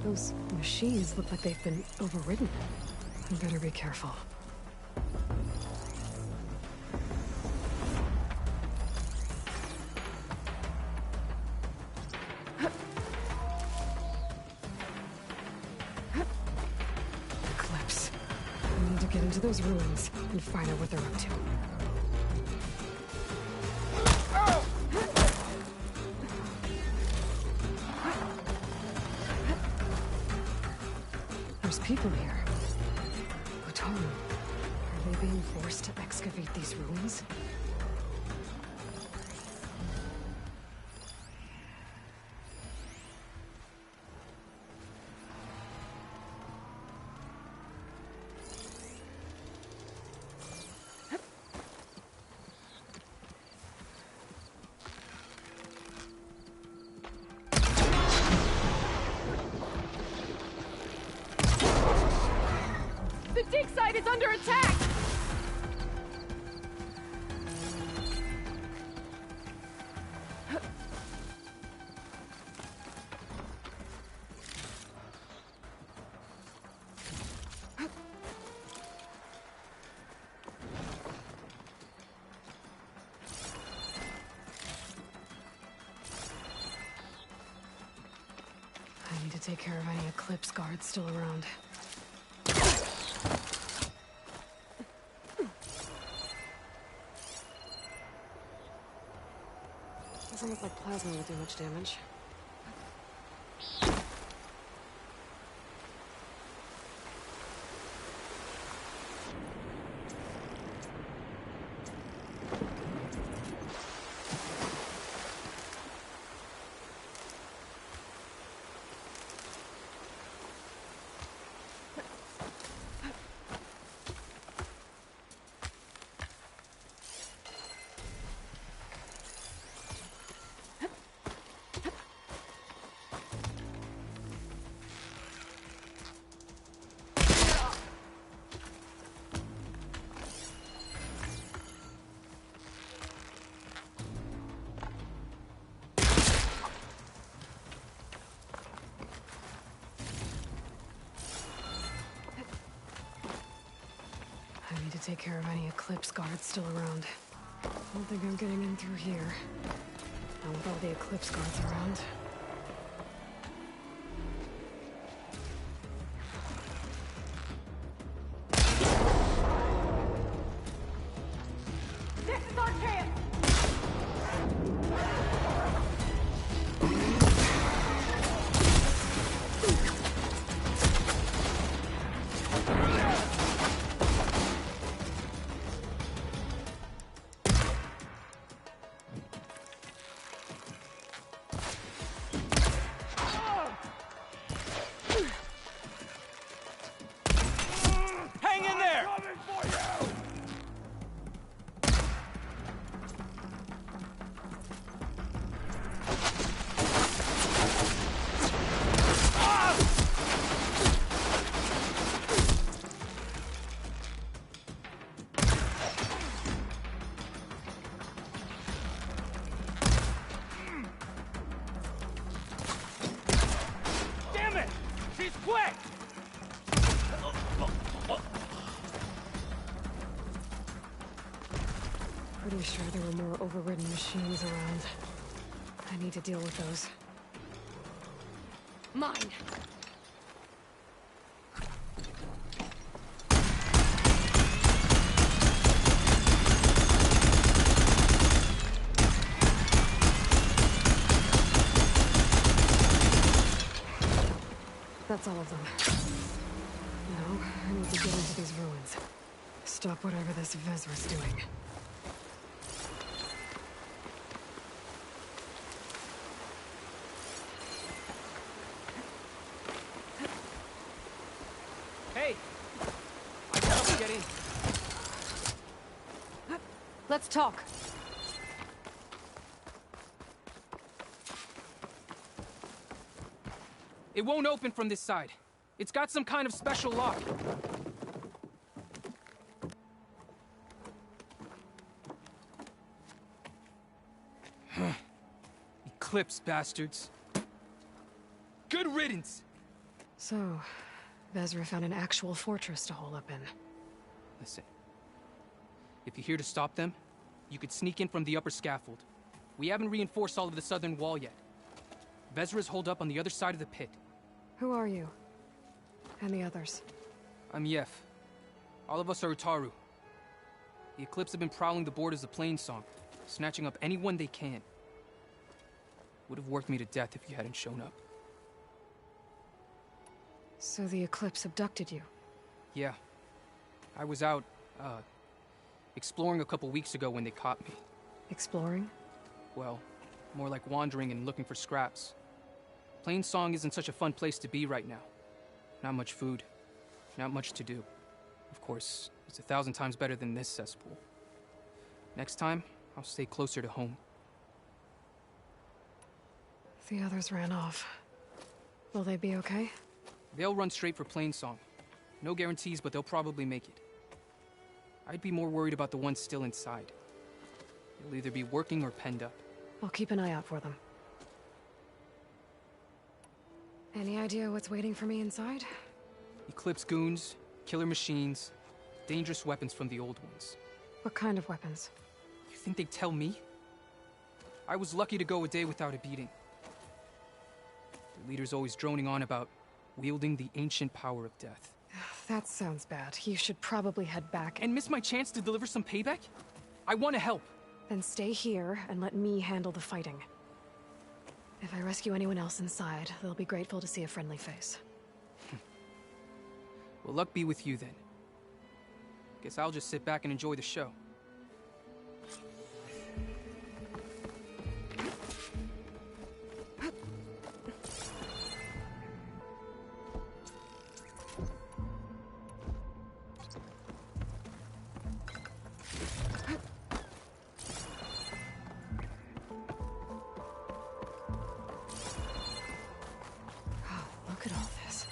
Those machines look like they've been overridden. I better be careful. Eclipse. I need to get into those ruins and find out what they're up to. There's people here. Utaru. Are they being forced to excavate these ruins? The dig site is under attack! I need to take care of any Eclipse guards still around. Doesn't look like plasma will do much damage. I need to take care of any Eclipse guards still around. I don't think I'm getting in through here. Not with all the Eclipse guards around. This is our chance! Hang in there! Damn it! She's quick! Pretty sure there were more overridden machines around. I need to deal with those. Mine! That's all of them. No, I need to get into these ruins. Stop whatever this Vezra's doing. Hey! I can help you get in. Let's talk. It won't open from this side. It's got some kind of special lock. Eclipse bastards. Good riddance! So, Vezra found an actual fortress to hole up in. Listen. If you're here to stop them, you could sneak in from the upper scaffold. We haven't reinforced all of the southern wall yet. Vezra's holed up on the other side of the pit. Who are you? And the others? I'm Yef. All of us are Utaru. The Eclipse have been prowling the borders of Plainsong, snatching up anyone they can. Would have worked me to death if you hadn't shown up. So the Eclipse abducted you? Yeah. I was out, exploring a couple weeks ago when they caught me. Exploring? Well, more like wandering and looking for scraps. Plainsong isn't such a fun place to be right now. Not much food. Not much to do. Of course, it's 1,000 times better than this cesspool. Next time, I'll stay closer to home. The others ran off. Will they be okay? They'll run straight for Plainsong. No guarantees, but they'll probably make it. I'd be more worried about the ones still inside. They'll either be working or penned up. I'll keep an eye out for them. Any idea what's waiting for me inside? Eclipse goons, killer machines, dangerous weapons from the old ones. What kind of weapons? You think they'd tell me? I was lucky to go a day without a beating. The leader's always droning on about wielding the ancient power of death. That sounds bad. You should probably head back And miss my chance to deliver some payback? I want to help. Then stay here and let me handle the fighting. If I rescue anyone else inside, they'll be grateful to see a friendly face. Well, luck be with you then. Guess I'll just sit back and enjoy the show. Look at all this.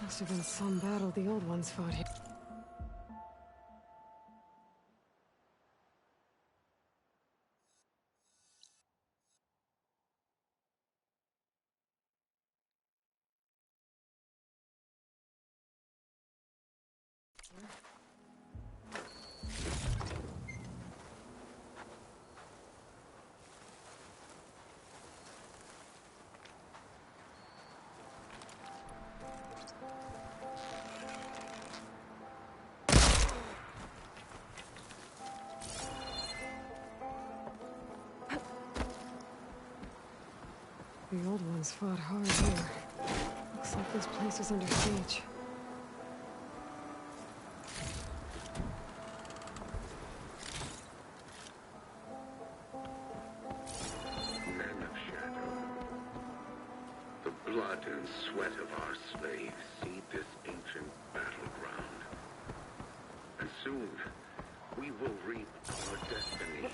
Must have been some battle the old ones fought here. The old ones fought hard here. Looks like this place is under siege. Men of shadow, the blood and sweat of our slaves seed this ancient battleground. And soon, we will reap our destiny.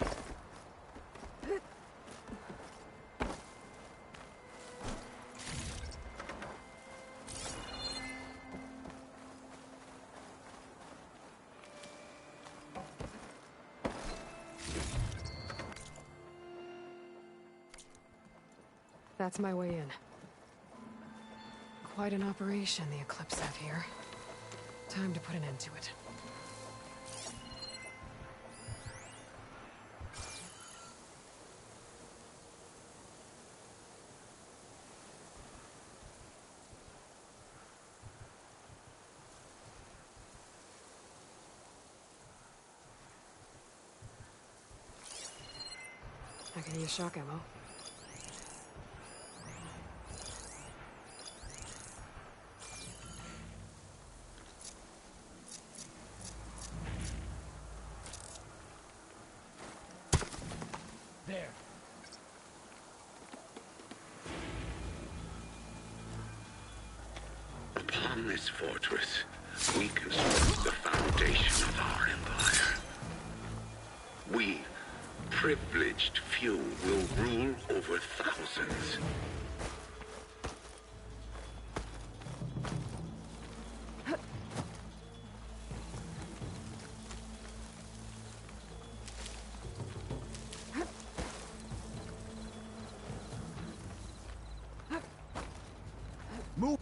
That's my way in. Quite an operation the Eclipse have here. Time to put an end to it. I can use shock ammo. There. Upon this fortress, we construct the foundation of our empire. We, privileged few, will rule over thousands. Move!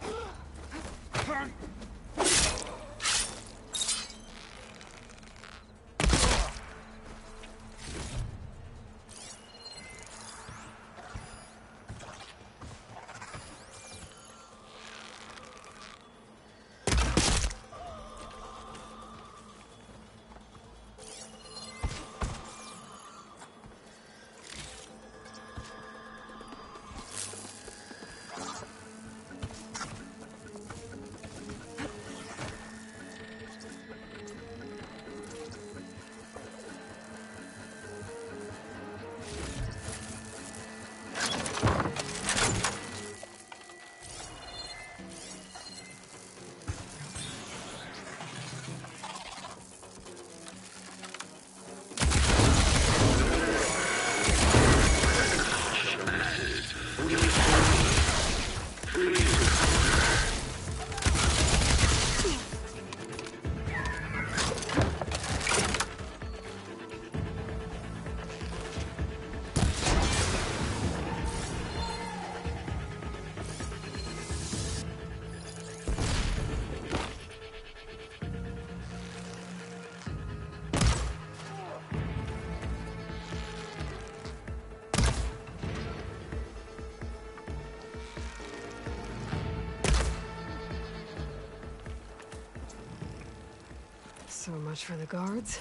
So much for the guards.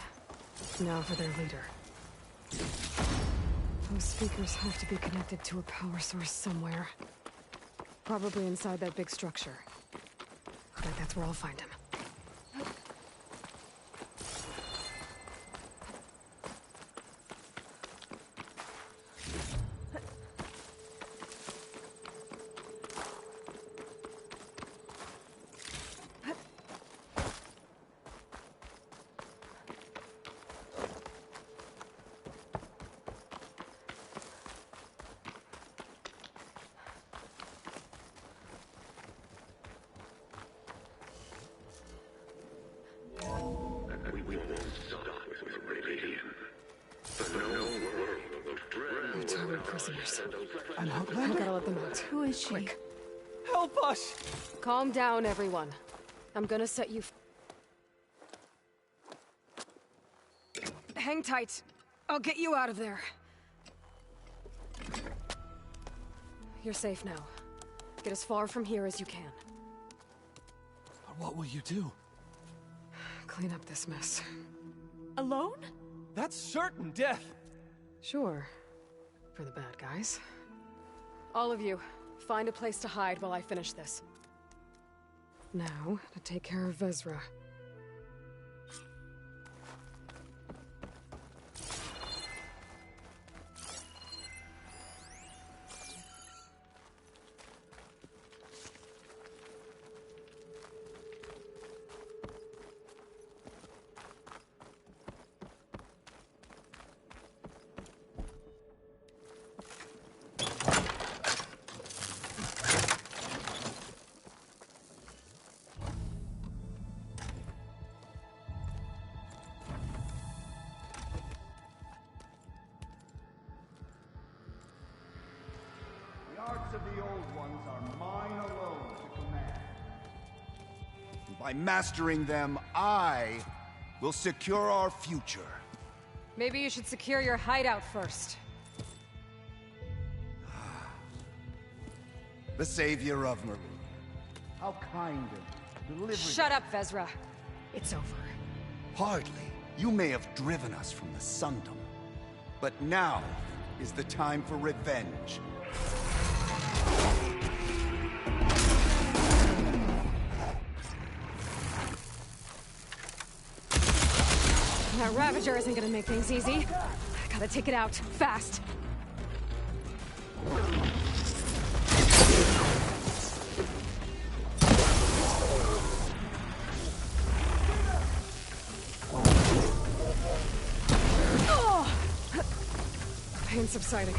Now for their leader. Those speakers have to be connected to a power source somewhere. Probably inside that big structure. I bet that's where I'll find him. We won't stop with Meridian. The known world of dread. They're towering prisoners. An I outlander? gotta let them out. Who is she? Quick. Help us! Calm down, everyone. I'm gonna set you... Hang tight. I'll get you out of there. You're safe now. Get as far from here as you can. What will you do? Clean up this mess. Alone? That's certain death! Sure. For the bad guys. All of you, find a place to hide while I finish this. Now, to take care of Vezra. The arts of the old ones are mine alone to command. By mastering them, I will secure our future. Maybe you should secure your hideout first. The savior of Marine. How kind of delivering. Shut up, Vezra. It's over. Hardly. You may have driven us from the Sundom. But now is the time for revenge. That Ravager isn't gonna make things easy. I gotta take it out, fast. Pain subsiding.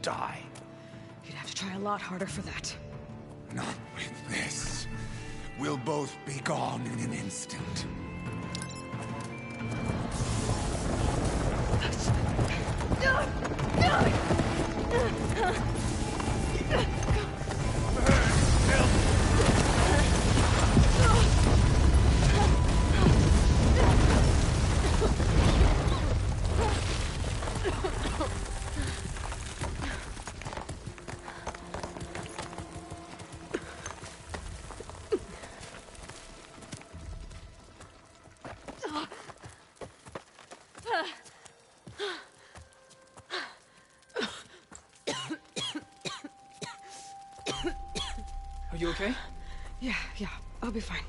die. You'd have to try a lot harder for that. Not with this. We'll both be gone in an instant. Are you okay? Yeah, I'll be fine.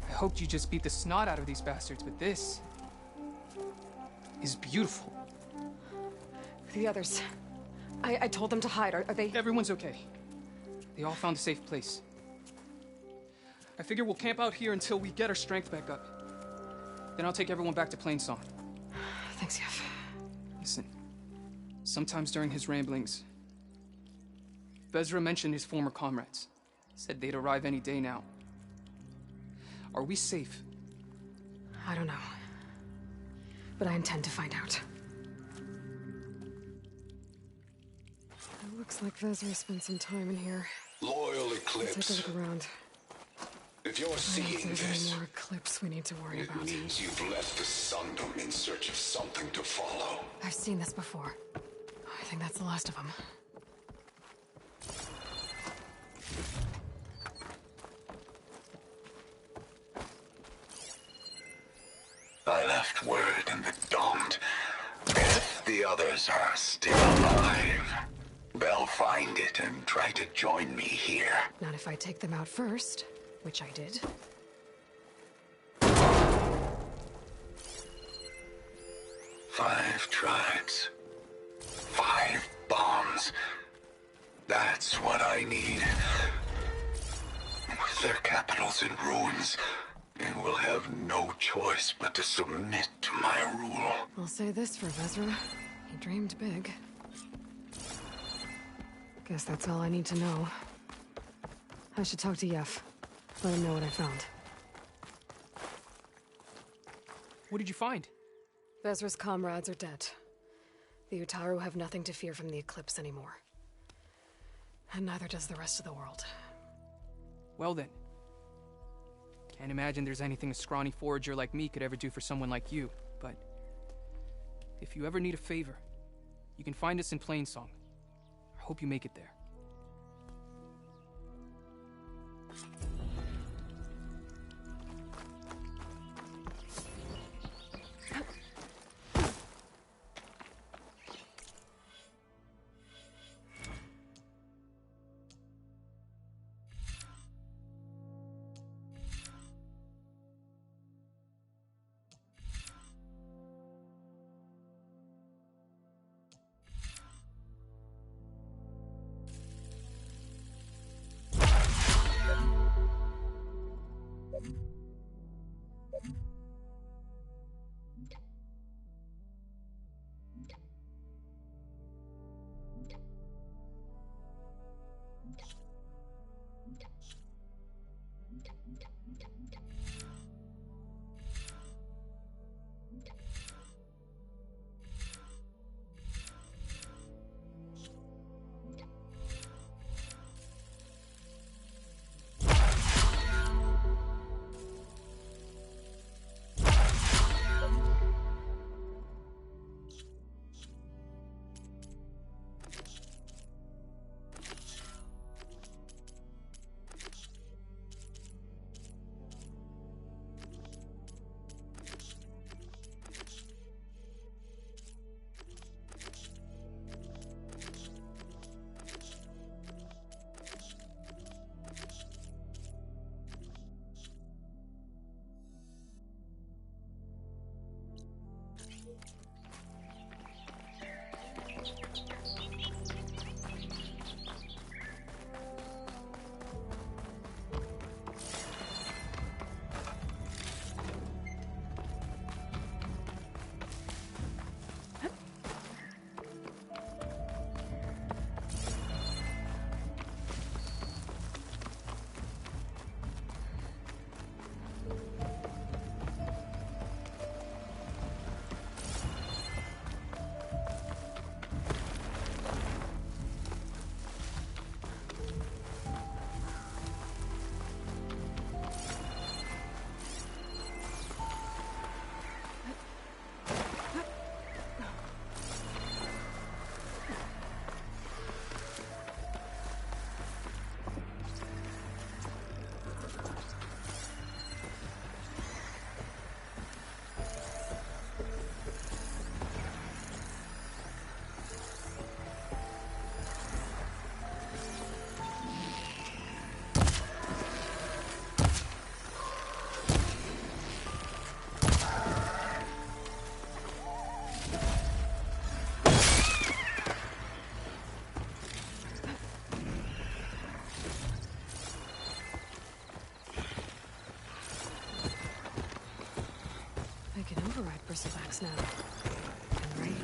I hoped you just beat the snot out of these bastards, but this is beautiful. The others. I told them to hide. Are they... Everyone's okay. They all found a safe place. I figure we'll camp out here until we get our strength back up. Then I'll take everyone back to Plainsong. Thanks, Yev. Listen, sometimes during his ramblings, Vezra mentioned his former comrades. Said they'd arrive any day now. Are we safe? I don't know. But I intend to find out. It looks like Vezra spent some time in here. Loyal Let's Eclipse, take a look around. if you're I don't seeing think there's any this, more Eclipse we need to worry it about. means you've left the Sundom in search of something to follow. I've seen this before. I think that's the last of them. I left word in the Daunt. If the others are still alive, they'll find it and try to join me here. Not if I take them out first, which I did. 5 tribes. 5 bombs. That's what I need. With their capitals in ruins, they will have no choice but to submit to my rule. I'll say this for Vezra. He dreamed big. Guess that's all I need to know. I should talk to Yev. Let him know what I found. What did you find? Vezra's comrades are dead. The Utaru have nothing to fear from the Eclipse anymore. And neither does the rest of the world. Well then. Can't imagine there's anything a scrawny forager like me could ever do for someone like you, but if you ever need a favor, you can find us in Plainsong. I hope you make it there. bristleback's now. Ready?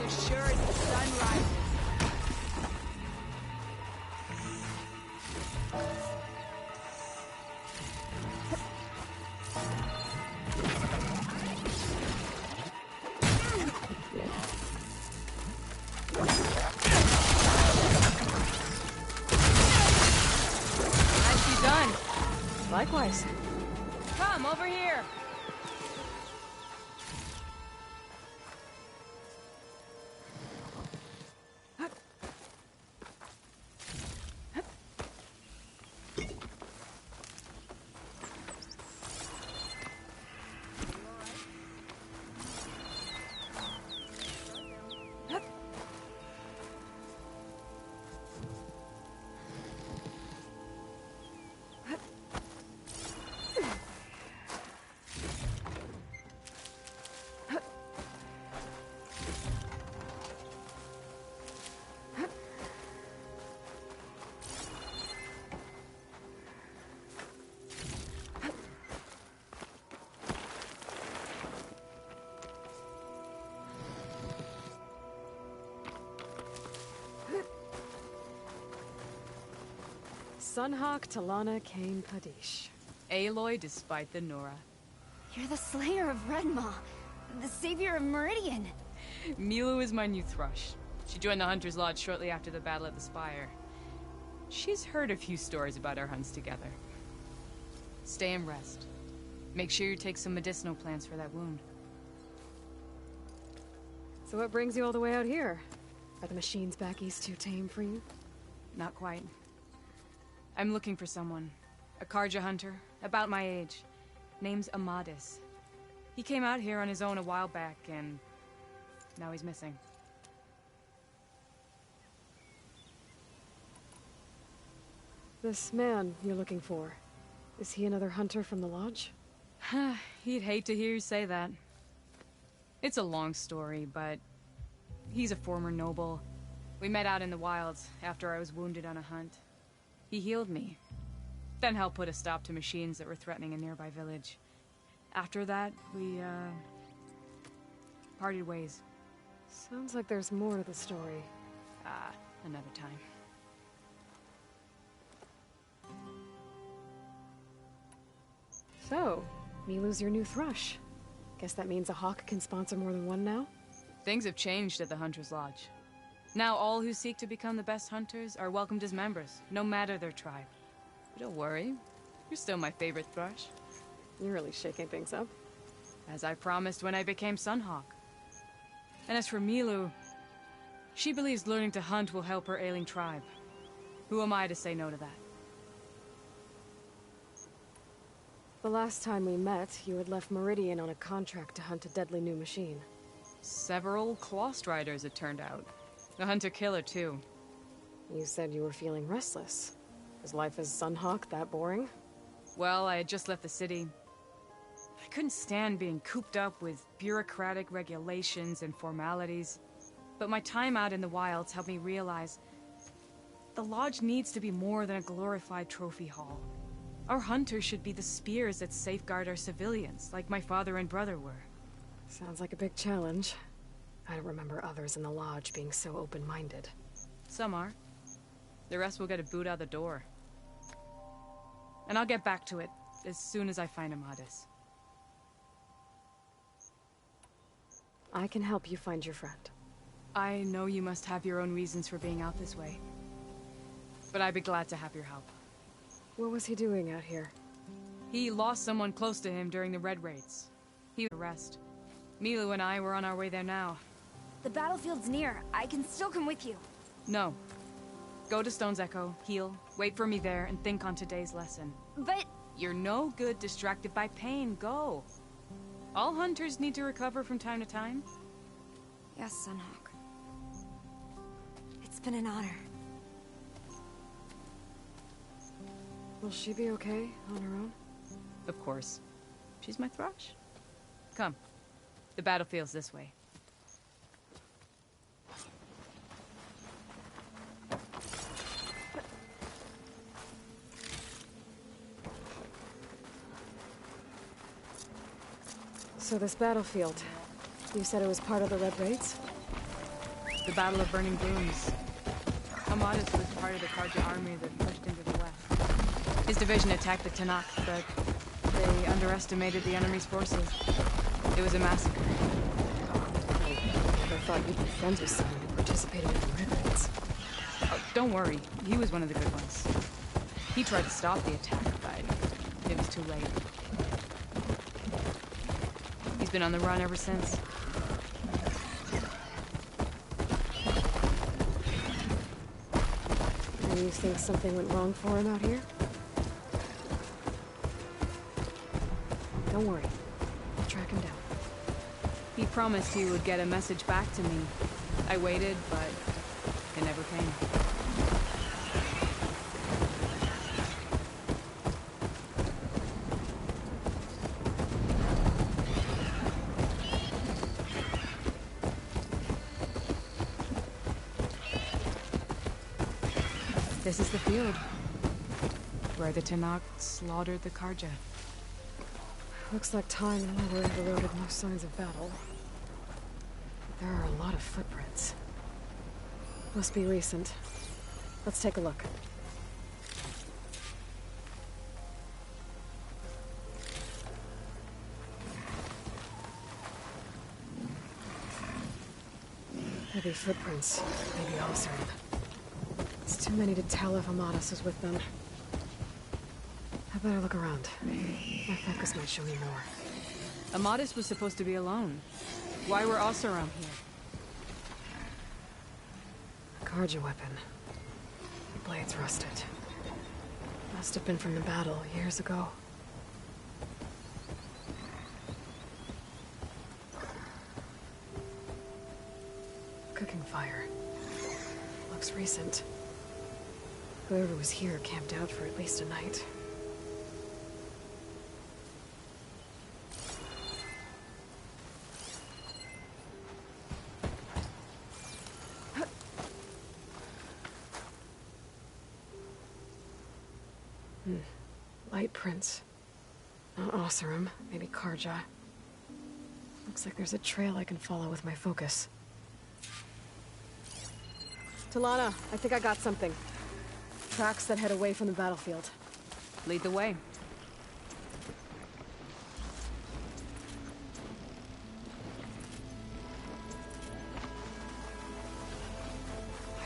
as sure as the sun rises. Nicely done. Likewise. Come, over here. Sunhawk Talana Kane Padish. Aloy despite the Nora. You're the slayer of Redmaw, the savior of Meridian. Milu is my new thrush. She joined the Hunter's Lodge shortly after the Battle of the Spire. She's heard a few stories about our hunts together. Stay and rest. Make sure you take some medicinal plants for that wound. So what brings you all the way out here? Are the machines back east too tame for you? Not quite. I'm looking for someone. A Karja hunter, about my age. Name's Amadis. He came out here on his own a while back, and now he's missing. This man you're looking for, is he another hunter from the Lodge? He'd hate to hear you say that. It's a long story, but he's a former noble. We met out in the wilds after I was wounded on a hunt. He healed me, then helped put a stop to machines that were threatening a nearby village. After that, we, parted ways. Sounds like there's more to the story. Another time. So, Milu's your new thrush. Guess that means a hawk can sponsor more than one now? Things have changed at the Hunter's Lodge. Now all who seek to become the best hunters are welcomed as members, no matter their tribe. But don't worry, you're still my favorite thrush. You're really shaking things up. As I promised when I became Sunhawk. And as for Milu, she believes learning to hunt will help her ailing tribe. Who am I to say no to that? The last time we met, you had left Meridian on a contract to hunt a deadly new machine. Several Clawst Riders, it turned out. A hunter-killer, too. You said you were feeling restless. Is life as Sunhawk that boring? Well, I had just left the city. I couldn't stand being cooped up with bureaucratic regulations and formalities. But my time out in the wilds helped me realize the Lodge needs to be more than a glorified trophy hall. Our hunters should be the spears that safeguard our civilians, like my father and brother were. Sounds like a big challenge. I don't remember others in the Lodge being so open-minded. Some are. The rest will get a boot out the door. And I'll get back to it as soon as I find Amadis. I can help you find your friend. I know you must have your own reasons for being out this way. But I'd be glad to have your help. What was he doing out here? He lost someone close to him during the Red Raids. He would rest. Milu and I were on our way there now. The battlefield's near. I can still come with you. No. Go to Stone's Echo, heal, wait for me there, and think on today's lesson. But... You're no good distracted by pain. Go. All hunters need to recover from time to time. Yes, Sunhawk. It's been an honor. Will she be okay on her own? Of course. She's my thrush. Come. The battlefield's this way. So this battlefield, you said it was part of the Red Raids? The Battle of Burning Blooms. Amadis was part of the Carja army that pushed into the west. His division attacked the Tenakth, but they underestimated the enemy's forces. It was a massacre. I thought you'd be friends with someone who participated in the riots. Oh, don't worry. He was one of the good ones. He tried to stop the attack, but it was too late. He's been on the run ever since. And you think something went wrong for him out here? Don't worry. I'll track him down. He promised he would get a message back to me. I waited, but it never came. This is the field where the Tenakth slaughtered the Carja. Looks like time and weather have eroded no signs of battle. There are a lot of footprints. Must be recent. Let's take a look. Heavy footprints. Maybe Oseram. It's too many to tell if Amadis is with them. I better look around. My focus might show me more. Amadis was supposed to be alone. Why were Oseram here? A Carja weapon. The blade's rusted. Must have been from the battle years ago. Cooking fire. Looks recent. Whoever was here camped out for at least a night. Light prints. Not Oseram, maybe Carja. Looks like there's a trail I can follow with my focus. Talana, I think I got something. Tracks that head away from the battlefield. Lead the way.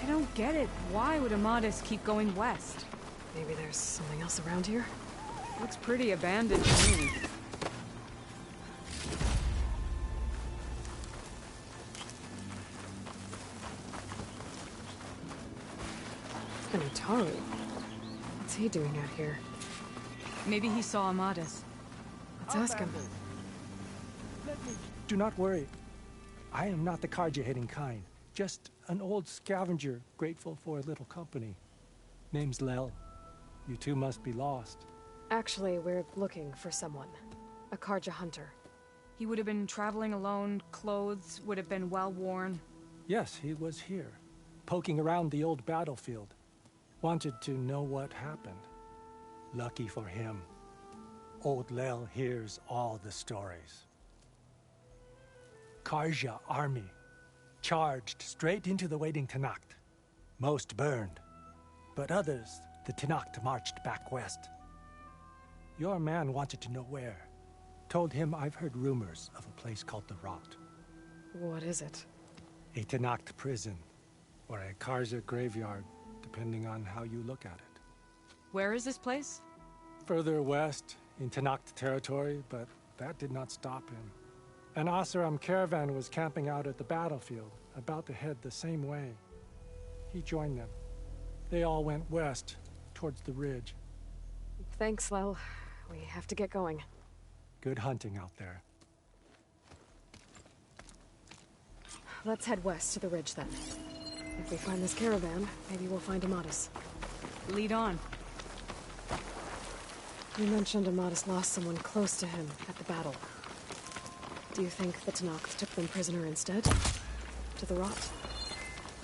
I don't get it. Why would Amadis keep going west? Maybe there's something else around here? Looks pretty abandoned to me. And Utaru. What's he doing out here? Maybe he saw Amadis. Let's ask him. Do not worry. I am not the Carja-hating kind. Just an old scavenger grateful for a little company. Name's Lel. You two must be lost. Actually, we're looking for someone. A Carja hunter. He would have been traveling alone, clothes would have been well worn. Yes, he was here, poking around the old battlefield. Wanted to know what happened. Lucky for him, old Lel hears all the stories. Carja army charged straight into the waiting Tenakth. Most burned, but others, the Tenakth marched back west. Your man wanted to know where. Told him I've heard rumors of a place called the Rot. What is it? A Tenakth prison, or a Carja graveyard, depending on how you look at it. Where is this place? Further west, in Tenakth territory, but that did not stop him. An Oseram caravan was camping out at the battlefield, about to head the same way. He joined them. They all went west, towards the ridge. Thanks, Lel. We have to get going. Good hunting out there. Let's head west to the ridge then. If we find this caravan, maybe we'll find Amadis. Lead on. You mentioned Amadis lost someone close to him at the battle. Do you think the Tenakth took them prisoner instead? To the Rot?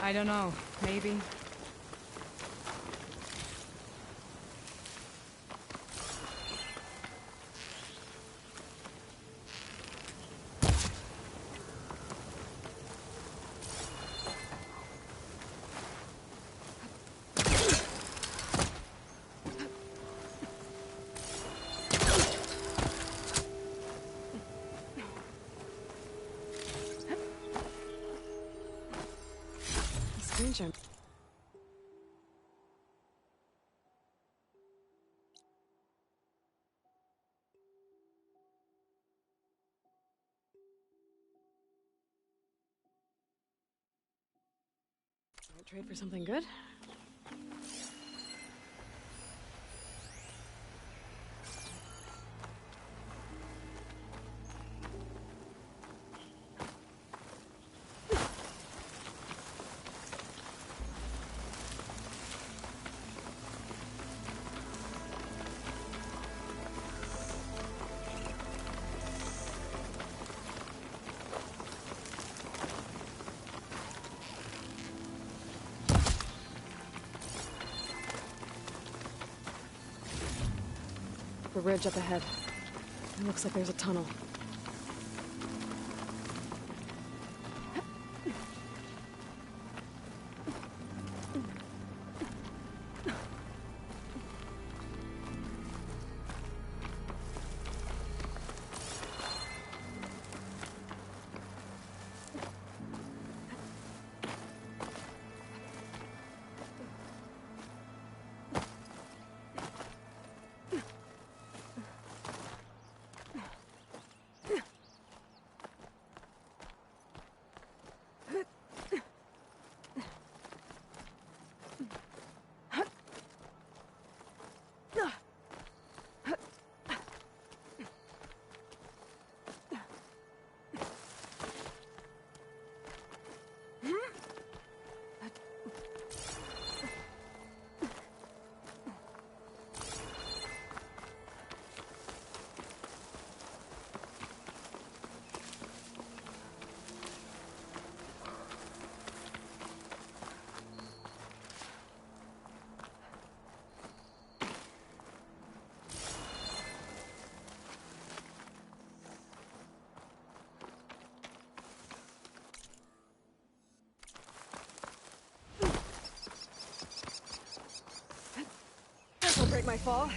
I don't know. Maybe. Danger. Trade for something good? The ridge up ahead. It looks like there's a tunnel. This'll break my fall.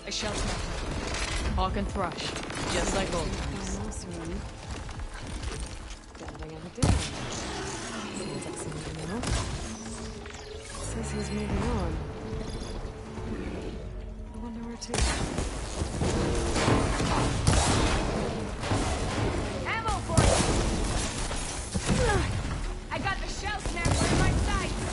I shall smack her. Hawk and Thrush, just like old times. Awesome. Better ever did. Sounds like someone you know. Says he's moving on. I wonder where to. Ammo for you! I got the shell snapper in my sights!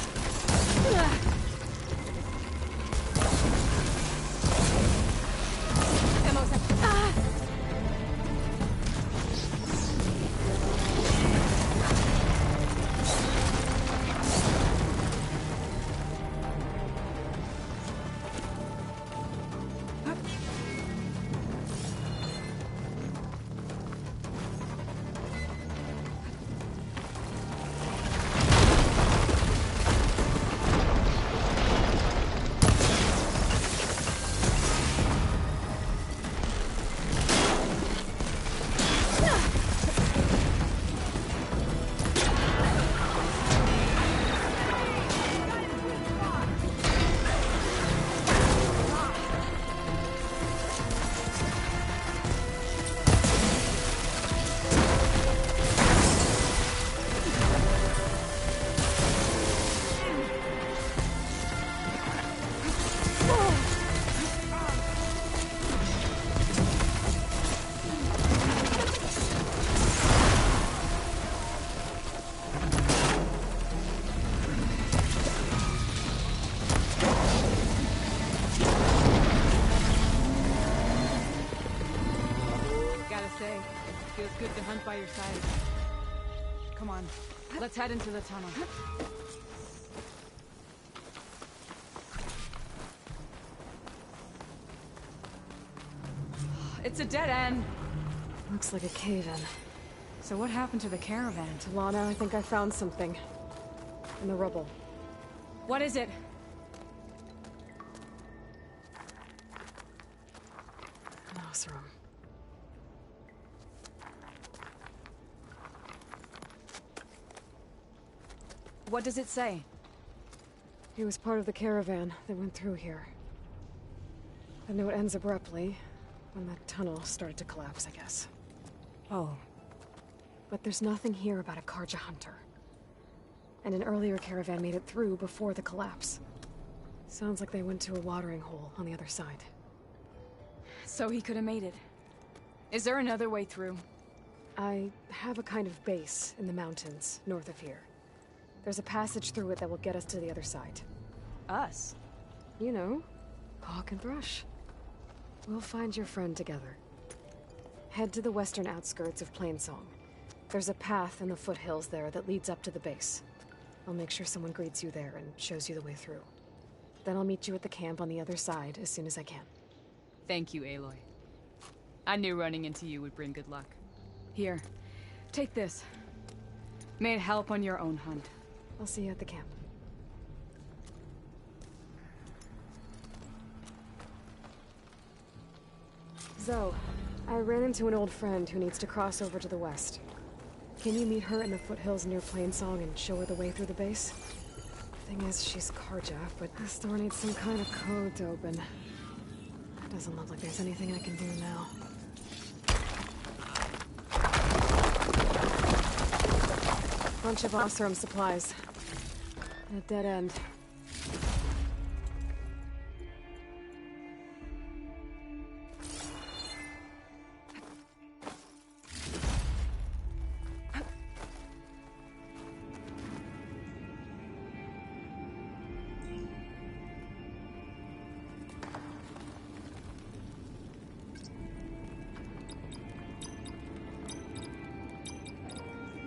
Feels good to hunt by your side. Come on, let's head into the tunnel. It's a dead end. Looks like a cave-in. So what happened to the caravan? Lana, I think I found something. In the rubble. What is it? An Oseram. What does it say? He was part of the caravan that went through here. The note ends abruptly, when that tunnel started to collapse, I guess. Oh. But there's nothing here about a Karja hunter. And an earlier caravan made it through before the collapse. Sounds like they went to a watering hole on the other side. So he could have made it. Is there another way through? I have a kind of base in the mountains, north of here. There's a passage through it that will get us to the other side. Us? You know, Hawk and Thrush. We'll find your friend together. Head to the western outskirts of Plainsong. There's a path in the foothills there that leads up to the base. I'll make sure someone greets you there and shows you the way through. Then I'll meet you at the camp on the other side as soon as I can. Thank you, Aloy. I knew running into you would bring good luck. Here, take this. May it help on your own hunt. I'll see you at the camp. Zoe, I ran into an old friend who needs to cross over to the west. Can you meet her in the foothills near Plainsong and show her the way through the base? Thing is, she's Karja, but this door needs some kind of code to open. Doesn't look like there's anything I can do now. Bunch of Oseram supplies. And a dead end.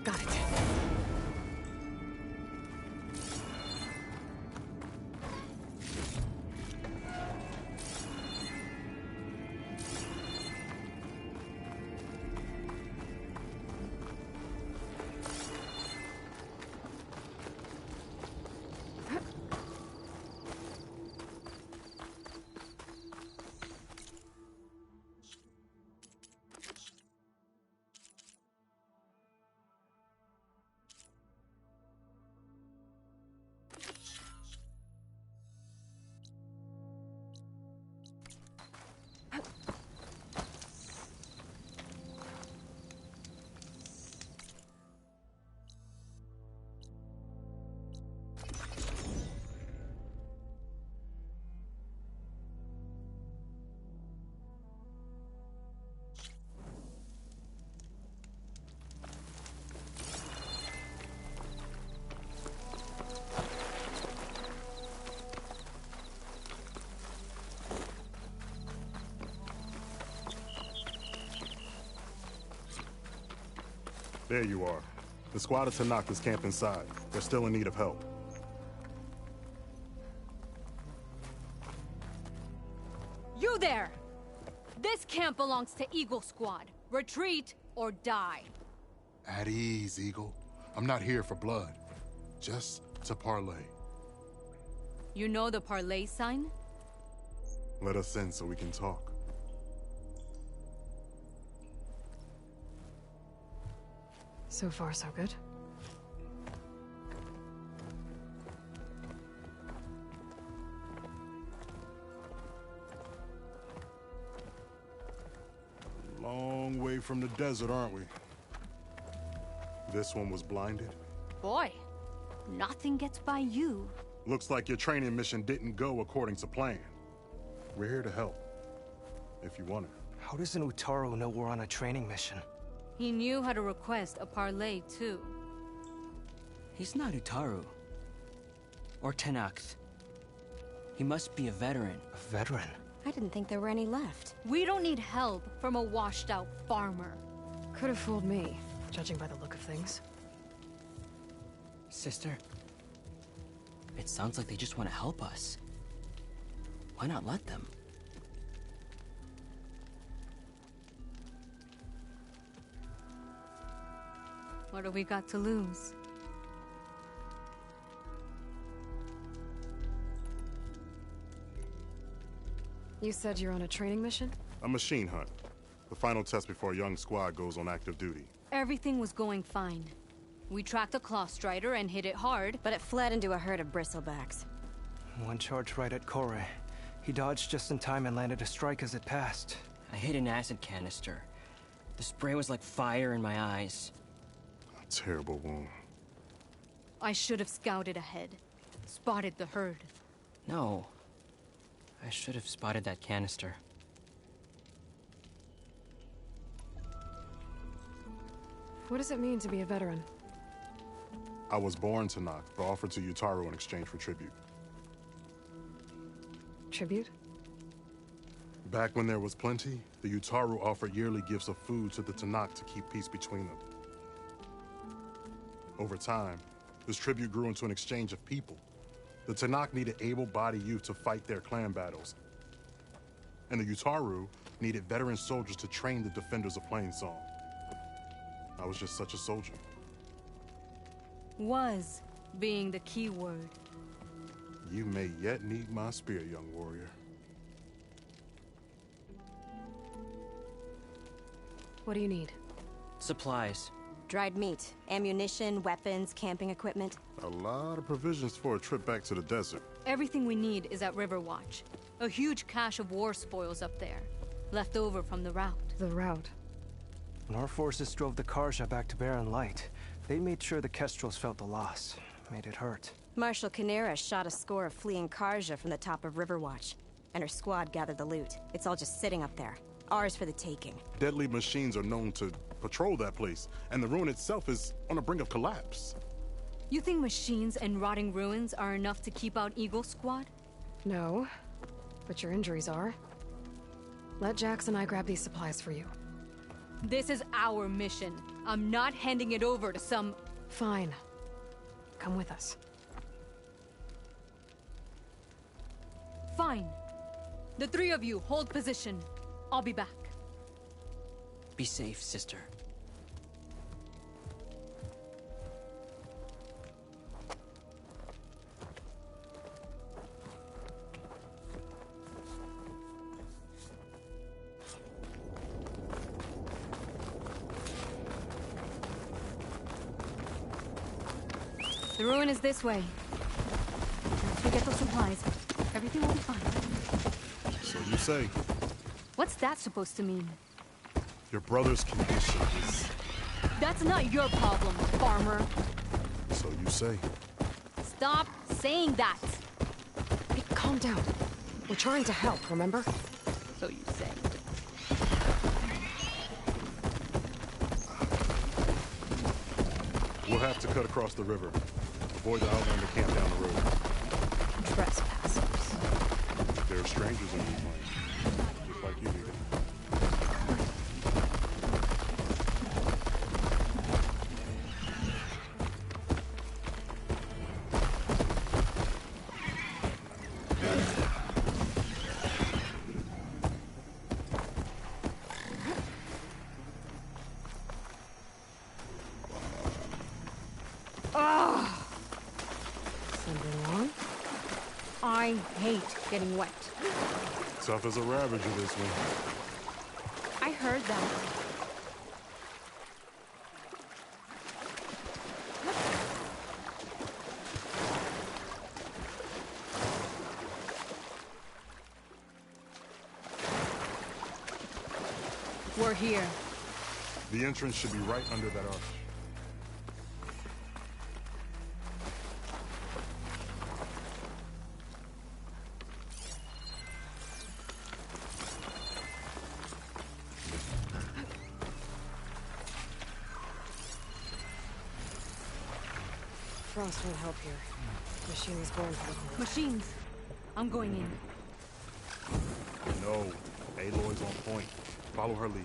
Got it. There you are. The squad of Tenakth is camped inside. They're still in need of help. You there! This camp belongs to Eagle Squad. Retreat or die. At ease, Eagle. I'm not here for blood. Just to parlay. You know the parlay sign? Let us in so we can talk. So far, so good. Long way from the desert, aren't we? This one was blinded? Boy, nothing gets by you. Looks like your training mission didn't go according to plan. We're here to help, if you want it. How does an Utaru know we're on a training mission? He knew how to request a parlay, too. He's not Utaru. Or Tenakth. He must be a veteran. A veteran? I didn't think there were any left. We don't need help from a washed-out farmer. Could have fooled me, judging by the look of things. Sister, it sounds like they just want to help us. Why not let them? What have we got to lose? You said you're on a training mission? A machine hunt. The final test before a young squad goes on active duty. Everything was going fine. We tracked a Claw Strider and hit it hard. But it fled into a herd of bristlebacks. One charge right at Kore. He dodged just in time and landed a strike as it passed. I hit an acid canister. The spray was like fire in my eyes. A terrible wound. I should have scouted ahead. Spotted the herd. No. I should have spotted that canister. What does it mean to be a veteran? I was born to knock, but offered to Yutaro in exchange for tribute. Tribute? Back when there was plenty, the Yutaru offered yearly gifts of food to the Tenakth to keep peace between them. Over time, this tribute grew into an exchange of people. The Tenakth needed able-bodied youth to fight their clan battles. And the Yutaru needed veteran soldiers to train the defenders of Plainsong. I was just such a soldier. Was being the key word. You may yet need my spear, young warrior. What do you need? Supplies. Dried meat, ammunition, weapons, camping equipment. A lot of provisions for a trip back to the desert. Everything we need is at Riverwatch. A huge cache of war spoils up there. Left over from the rout. The rout? When our forces drove the Karja back to Barren Light, they made sure the Kestrels felt the loss. Made it hurt. Marshal Canera shot a score of fleeing Karja from the top of Riverwatch, and her squad gathered the loot. It's all just sitting up there. Ours for the taking. Deadly machines are known to patrol that place, and the ruin itself is on the brink of collapse. You think machines and rotting ruins are enough to keep out Eagle Squad? No, but your injuries are. Let Jax and I grab these supplies for you. This is our mission. I'm not handing it over to some... Fine. Come with us. Fine. The three of you hold position. I'll be back. Be safe, sister. The ruin is this way. Once we get those supplies, everything will be fine. So you say. What's that supposed to mean? Your brother's condition is... That's not your problem, farmer. So you say. Stop saying that. Hey, calm down. We're trying to help, remember? So you say. We'll have to cut across the river. Avoid the Outlander camp down the road. Trespassers. There are strangers in these lands. Just like you, Negan. I hate getting wet. Tough as a ravager, this one. I heard that. We're here. The entrance should be right under that arch. Frost won't help here. Machine was born for the cold. Machines. I'm going in. No. Aloy's on point. Follow her lead.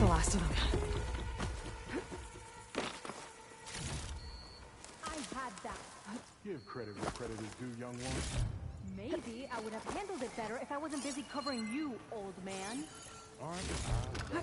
the last of them. I had that. Give credit where credit is due, young one. Maybe I would have handled it better if I wasn't busy covering you, old man. Aren't I?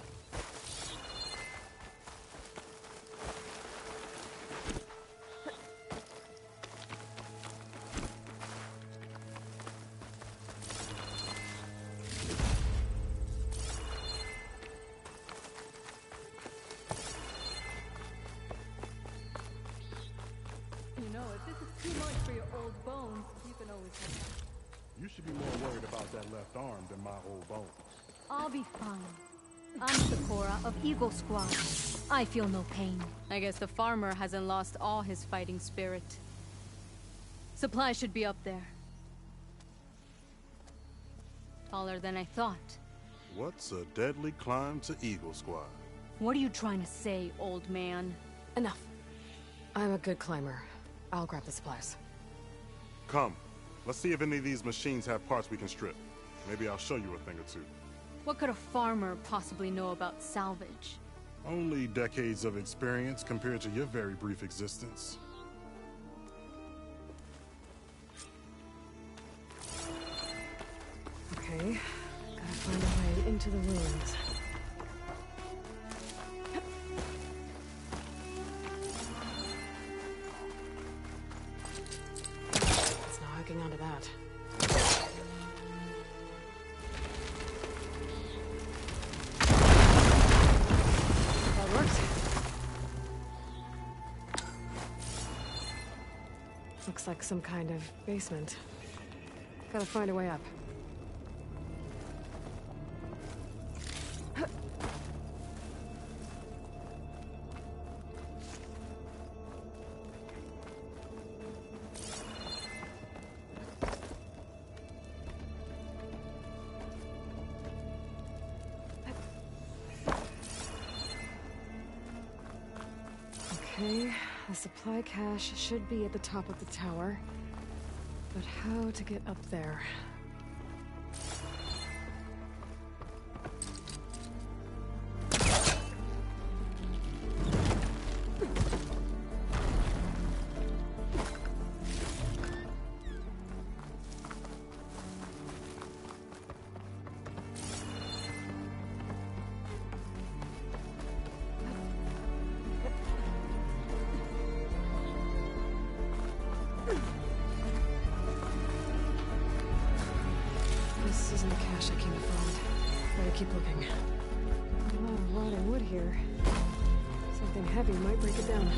You know, if this is too much for your old bones, you can always have it. You should be more worried about that left arm than my old bones. I'll be fine. I'm Sakura of Eagle Squad. I feel no pain. I guess the farmer hasn't lost all his fighting spirit. Supplies should be up there. Taller than I thought. What's a deadly climb to Eagle Squad? What are you trying to say, old man? Enough. I'm a good climber. I'll grab the supplies. Come. Let's see if any of these machines have parts we can strip. Maybe I'll show you a thing or two. What could a farmer possibly know about salvage? Only decades of experience compared to your very brief existence. Okay, gotta find a way into the ruins. It's not hooking onto that. That worked. Looks like some kind of basement. Gotta find a way up. Okay, the supply cache should be at the top of the tower. But how to get up there? This isn't the cache I came to find. Better keep looking. A lot of rotting wood here. Something heavy might break it down.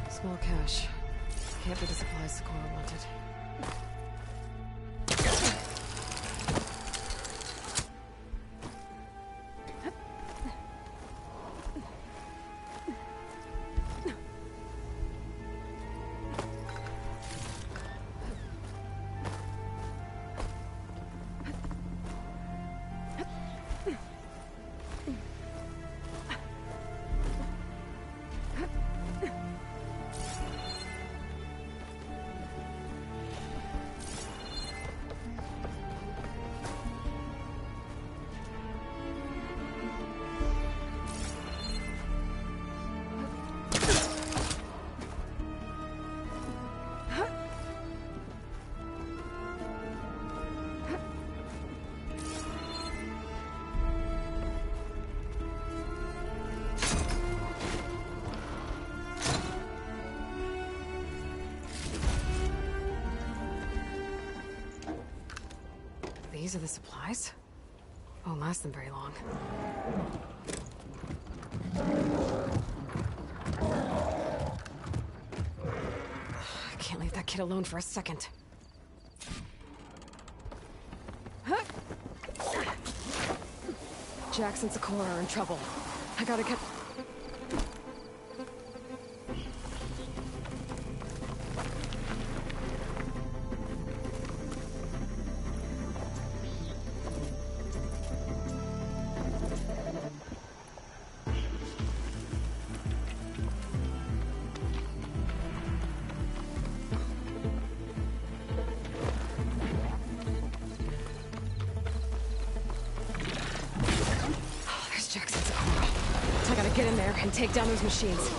Small cache. Can't be the supplies Sakura wanted. These are the supplies? Won't last them very long. I can't leave that kid alone for a second. Jax and Sakura are in trouble. I gotta get... Get in there and take down those machines.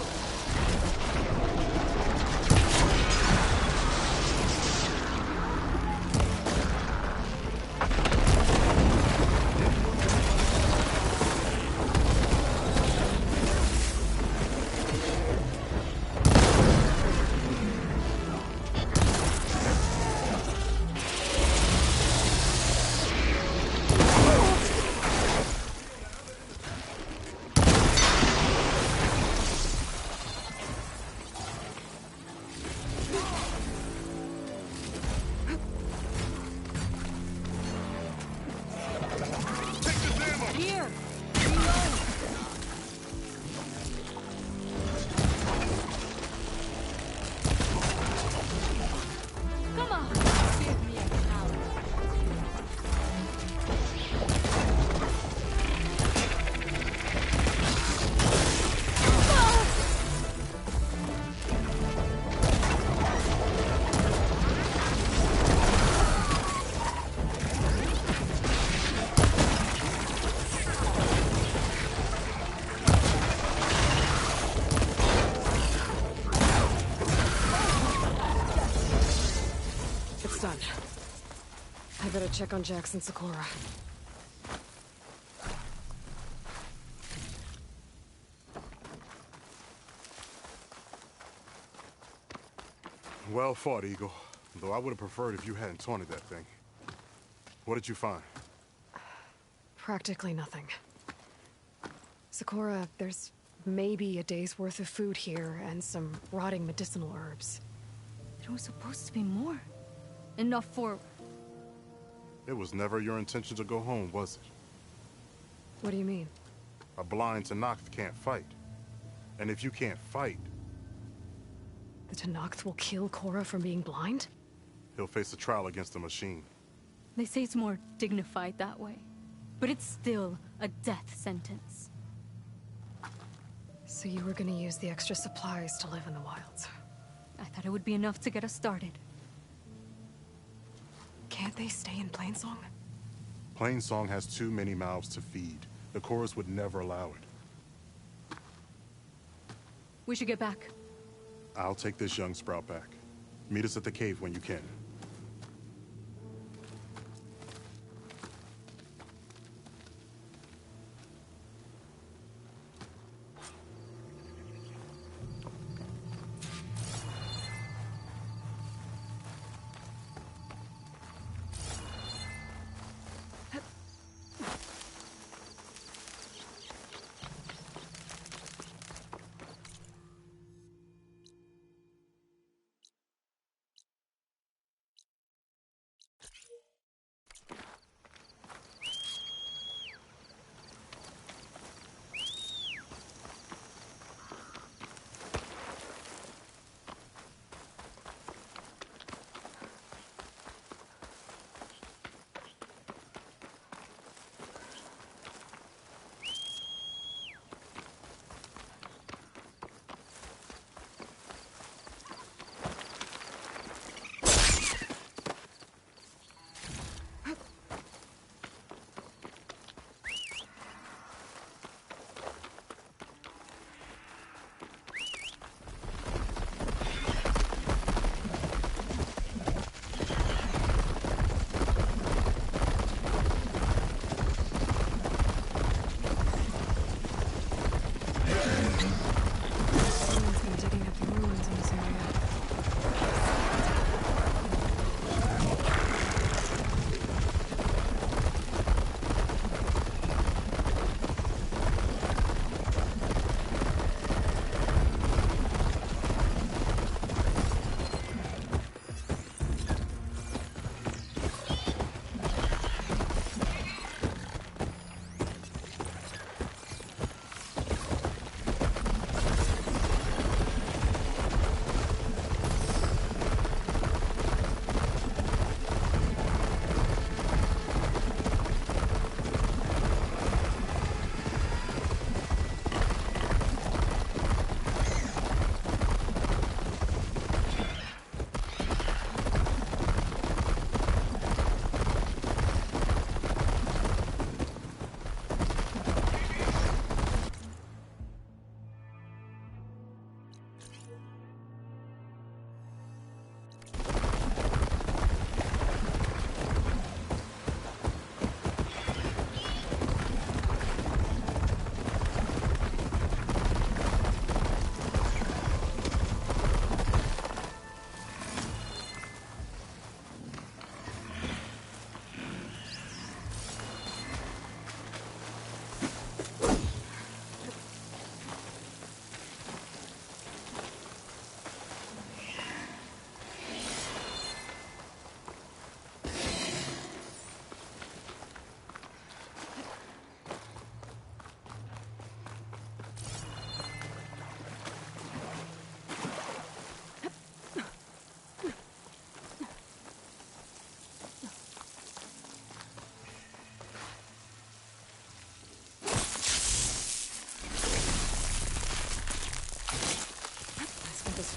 Done. I better check on Jax and Sakura. Well fought, Eagle. Though I would have preferred if you hadn't taunted that thing. What did you find? Practically nothing. Sakura, there's maybe a day's worth of food here and some rotting medicinal herbs. There was supposed to be more. Enough for... It was never your intention to go home, was it? What do you mean? A blind Tenakth can't fight. And if you can't fight... The Tenakth will kill Korra from being blind? He'll face a trial against the machine. They say it's more dignified that way. But it's still a death sentence. So you were gonna use the extra supplies to live in the wilds? I thought it would be enough to get us started. Can't they stay in Plainsong? Plainsong has too many mouths to feed. The chorus would never allow it. We should get back. I'll take this young sprout back. Meet us at the cave when you can.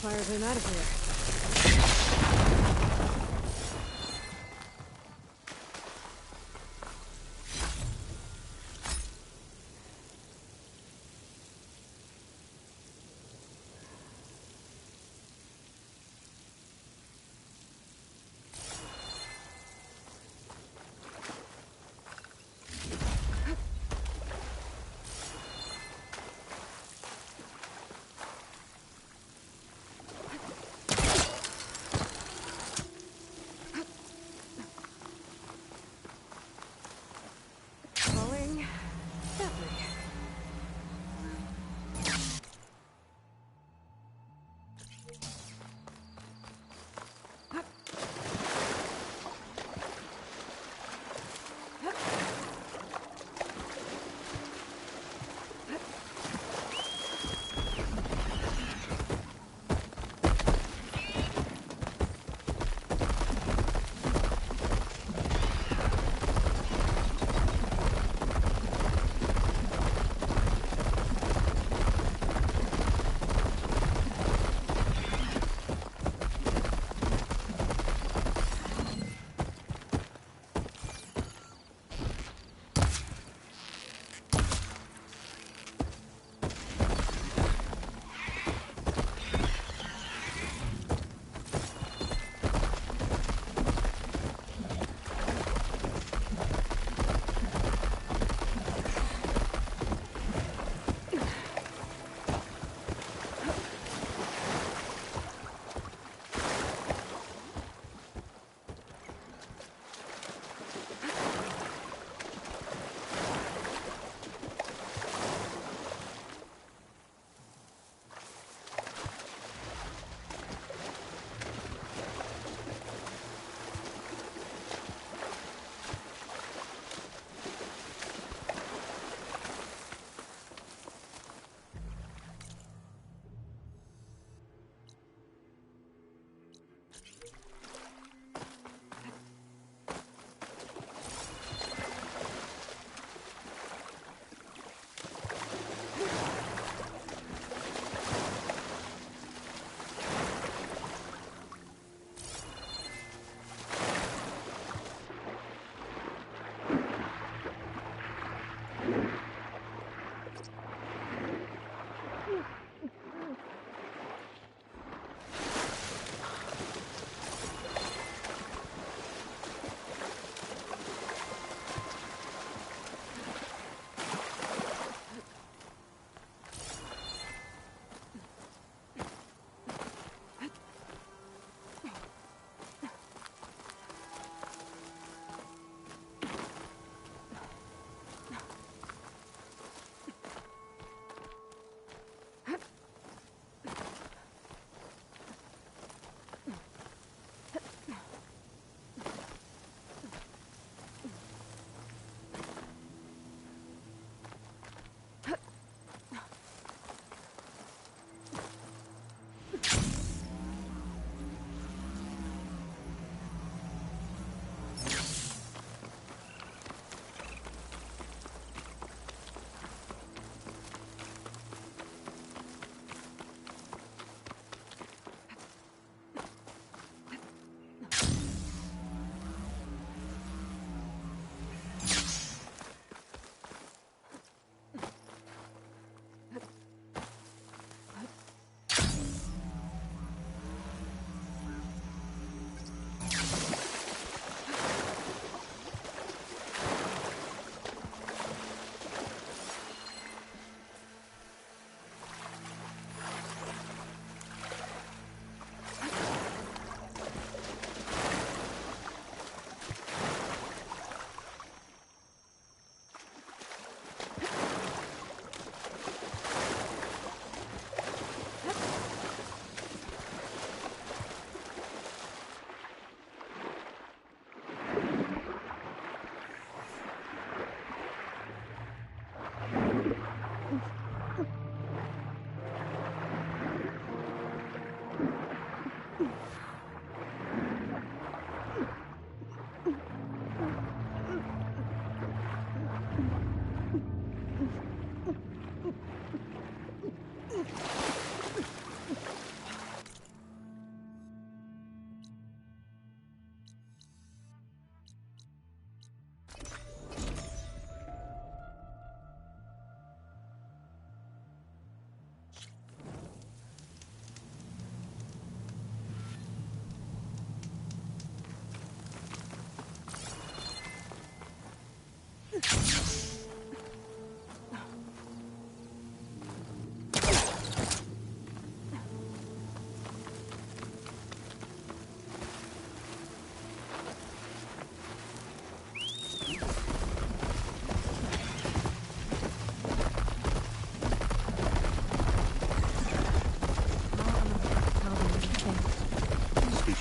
Fired him out of here.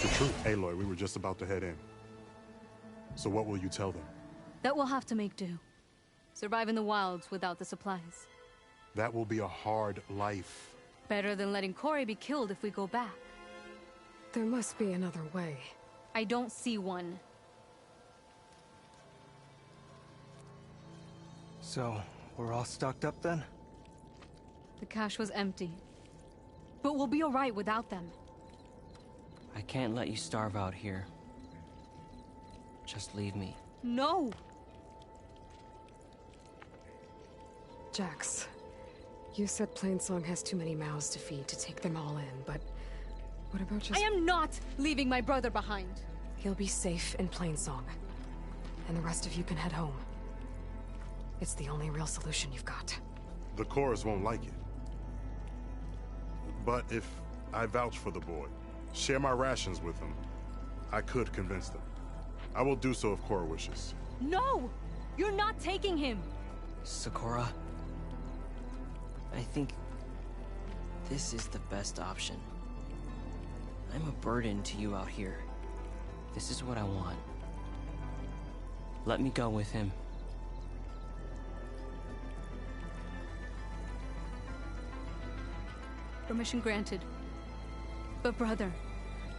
The truth. Aloy, we were just about to head in. So what will you tell them? That we'll have to make do. Survive in the wilds without the supplies. That will be a hard life. Better than letting Corey be killed if we go back. There must be another way. I don't see one. So, we're all stocked up then? The cache was empty. But we'll be alright without them. I can't let you starve out here. Just leave me. No! Jax, you said Plainsong has too many mouths to feed to take them all in, but what about just— I am not leaving my brother behind! He'll be safe in Plainsong, and the rest of you can head home. It's the only real solution you've got. The Chorus won't like it. But if I vouch for the boy, share my rations with him, I could convince them. I will do so if Cora wishes. No! You're not taking him! Sakura, I think this is the best option. I'm a burden to you out here. This is what I want. Let me go with him. Permission granted. But brother,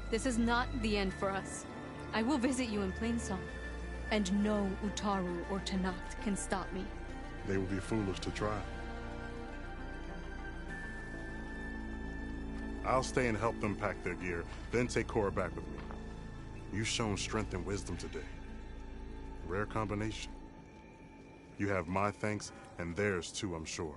this is not the end for us. I will visit you in Plainsong, and no Utaru or Tenakth can stop me. They will be foolish to try. I'll stay and help them pack their gear, then take Cora back with me. You've shown strength and wisdom today. Rare combination. You have my thanks, and theirs too, I'm sure.